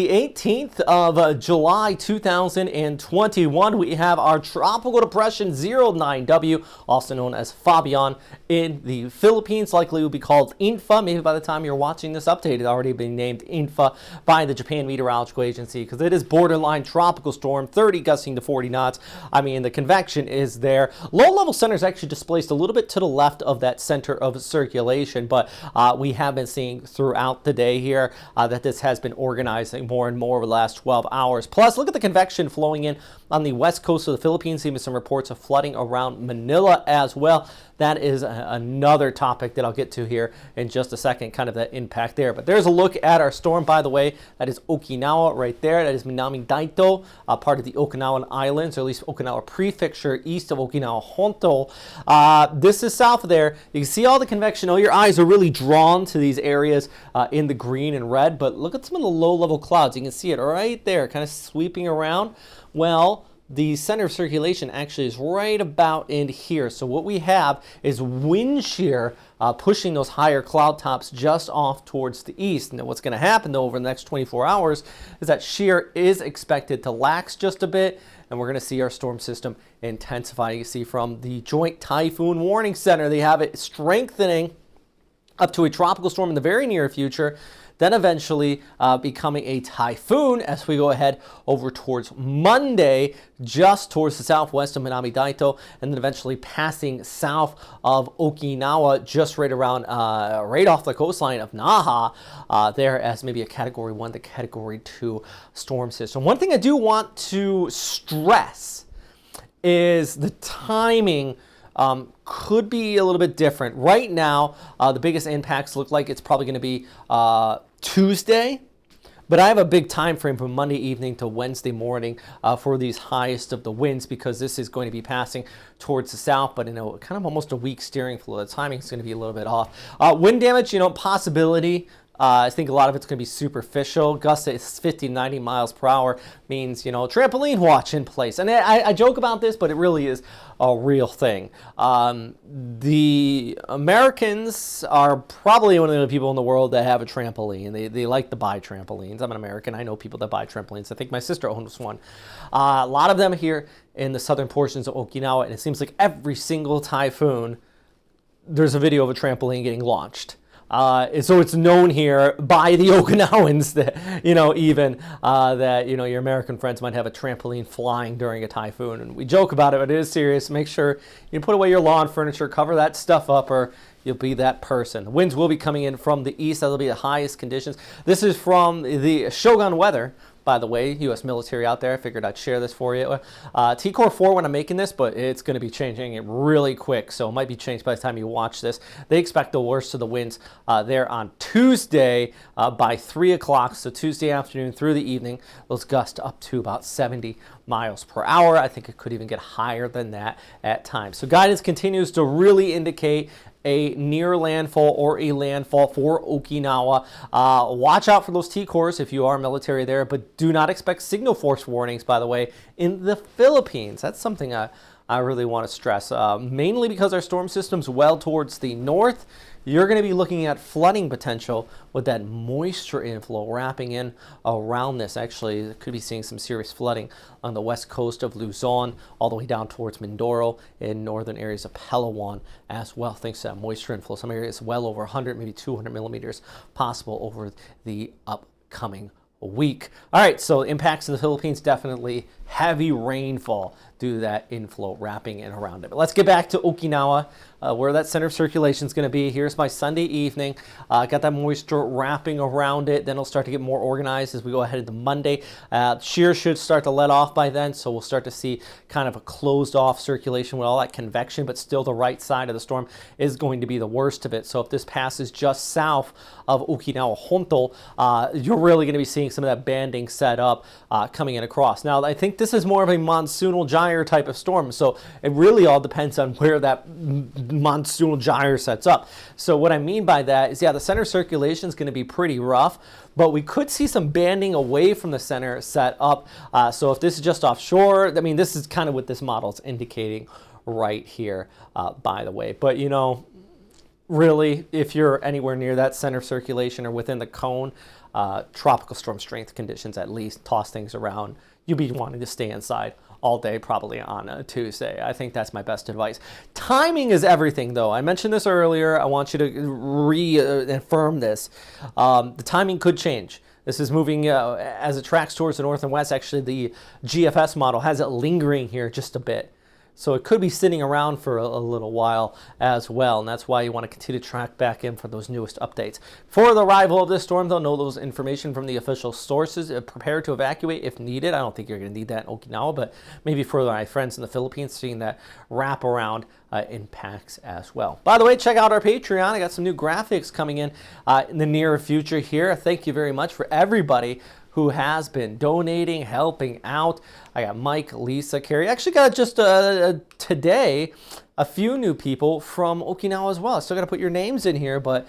The 18th of July 2021, we have our tropical depression 09W, also known as Fabian, in the Philippines. Likely will be called Infa. Maybe by the time you're watching this update, it's already been named Infa by the Japan Meteorological Agency because it is borderline tropical storm, 30 gusting to 40 knots. I mean, the convection is there. Low-level center is actually displaced a little bit to the left of that center of circulation, but we have been seeing throughout the day here that this has been organizing more and more over the last 12 hours. Plus, look at the convection flowing in on the west coast of the Philippines. Even some reports of flooding around Manila as well. That is another topic that I'll get to here in just a second, kind of the impact there. But there's a look at our storm, by the way. That is Okinawa right there. That is Minami Daito, part of the Okinawan Islands, or at least Okinawa Prefecture, east of Okinawa Honto. This is south of there. You can see all the convection. Oh, your eyes are really drawn to these areas in the green and red, but look at some of the low-level clouds. You can see it right there, kind of sweeping around. Well, the center of circulation actually is right about in here. So what we have is wind shear pushing those higher cloud tops just off towards the east. Now what's going to happen though over the next 24 hours is that shear is expected to lax just a bit, and we're going to see our storm system intensify. You see from the Joint Typhoon Warning Center, they have it strengthening up to a tropical storm in the very near future, then eventually becoming a typhoon as we go ahead over towards Monday, just towards the southwest of Minami Daito, and then eventually passing south of Okinawa, just right around, right off the coastline of Naha, there as maybe a Category 1 to Category 2 storm system. One thing I do want to stress is the timing could be a little bit different. Right now, the biggest impacts look like it's probably going to be Tuesday, but I have a big time frame from Monday evening to Wednesday morning for these highest of the winds, because this is going to be passing towards the south, but in a kind of almost a weak steering flow. The timing is going to be a little bit off. Wind damage, possibility. I think a lot of it's going to be superficial. Gusts at 50, 90 miles per hour means, trampoline watch in place. And I joke about this, but it really is a real thing. The Americans are probably one of the people in the world that have a trampoline. They like to buy trampolines. I'm an American. I know people that buy trampolines. I think my sister owns one. A lot of them here in the southern portions of Okinawa, and it seems like every single typhoon, there's a video of a trampoline getting launched. So it's known here by the Okinawans that, that, your American friends might have a trampoline flying during a typhoon. And we joke about it, but it is serious. Make sure you put away your lawn furniture, cover that stuff up, or you'll be that person. The winds will be coming in from the east. That'll be the highest conditions. This is from the Shogun Weather, by the way, U.S. military out there. I figured I'd share this for you. T-Core 4 when I'm making this, but it's going to be changing it really quick, so it might be changed by the time you watch this. They expect the worst of the winds there on Tuesday by 3 o'clock, so Tuesday afternoon through the evening. Those gusts up to about 70 miles per hour. I think it could even get higher than that at times. So guidance continues to really indicate a near landfall or a landfall for Okinawa. Watch out for those T-cores if you are military there, but do not expect signal force warnings, by the way, in the Philippines. That's something I really want to stress, mainly because our storm system's well towards the north. You're going to be looking at flooding potential with that moisture inflow wrapping in around this. Actually, could be seeing some serious flooding on the west coast of Luzon, all the way down towards Mindoro in northern areas of Palawan as well, thanks to that moisture inflow. Some areas well over 100, maybe 200 millimeters possible over the upcoming week. All right, so impacts in the Philippines, definitely heavy rainfall due to that inflow wrapping in around it. But let's get back to Okinawa, where that center of circulation is going to be. Here's my Sunday evening. Got that moisture wrapping around it. Then it'll start to get more organized as we go ahead into Monday. Shear should start to let off by then, so we'll start to see kind of a closed off circulation with all that convection, but still the right side of the storm is going to be the worst of it. So if this passes just south of Okinawa Honto, you're really going to be seeing some of that banding set up coming in across. Now, I think this is more of a monsoonal gyre type of storm, so it really all depends on where that monsoonal gyre sets up. So what I mean by that is, yeah, the center circulation is going to be pretty rough, but we could see some banding away from the center set up. So if this is just offshore, I mean, this is kind of what this model is indicating right here, by the way. But, really, if you're anywhere near that center of circulation or within the cone, tropical storm strength conditions at least, toss things around. You'll be wanting to stay inside all day probably on a Tuesday. I think that's my best advice. Timing is everything though. I mentioned this earlier. I want you to reaffirm this. The timing could change. This is moving as it tracks towards the north and west. Actually, the GFS model has it lingering here just a bit. So it could be sitting around for a little while as well, and that's why you want to continue to track back in for those newest updates. For the arrival of this storm, they'll know those information from the official sources. Prepare to evacuate if needed. I don't think you're going to need that in Okinawa, but maybe for my friends in the Philippines, seeing that wraparound impacts as well. By the way, check out our Patreon. I got some new graphics coming in the near future here. Thank you very much for everybody who has been donating, helping out. I got Mike, Lisa, Carrie. Actually got just today a few new people from Okinawa as well. I still got to put your names in here, but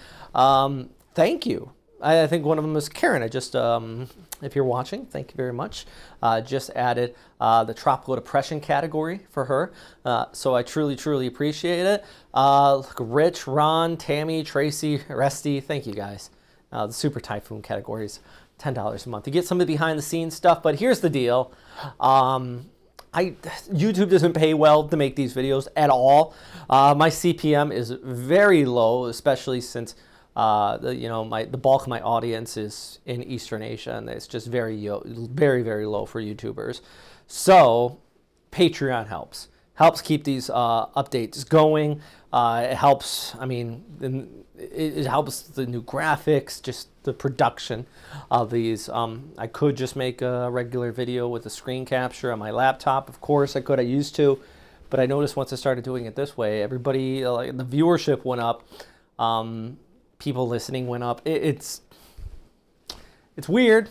thank you. I think one of them is Karen. I just, if you're watching, thank you very much. Just added the tropical depression category for her. So I truly, truly appreciate it. Rich, Ron, Tammy, Tracy, Resty, thank you guys. The super typhoon categories. $10 a month. You get some of the behind the scenes stuff, but here's the deal. YouTube doesn't pay well to make these videos at all. My CPM is very low, especially since the bulk of my audience is in Eastern Asia, and it's just very, very low for YouTubers. So Patreon helps keep these updates going. It helps, it helps the new graphics, just the production of these. I could just make a regular video with a screen capture on my laptop. Of course I could, I used to, but I noticed once I started doing it this way, everybody, the viewership went up, people listening went up. It's weird,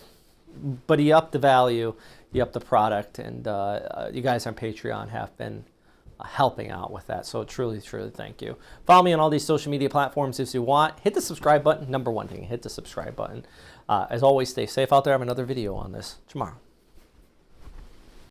but you up the value, you up the product, and you guys on Patreon have been helping out with that. So truly, truly thank you. Follow me on all these social media platforms if you want. Hit the subscribe button. Number one thing, hit the subscribe button. As always, stay safe out there. I have another video on this tomorrow.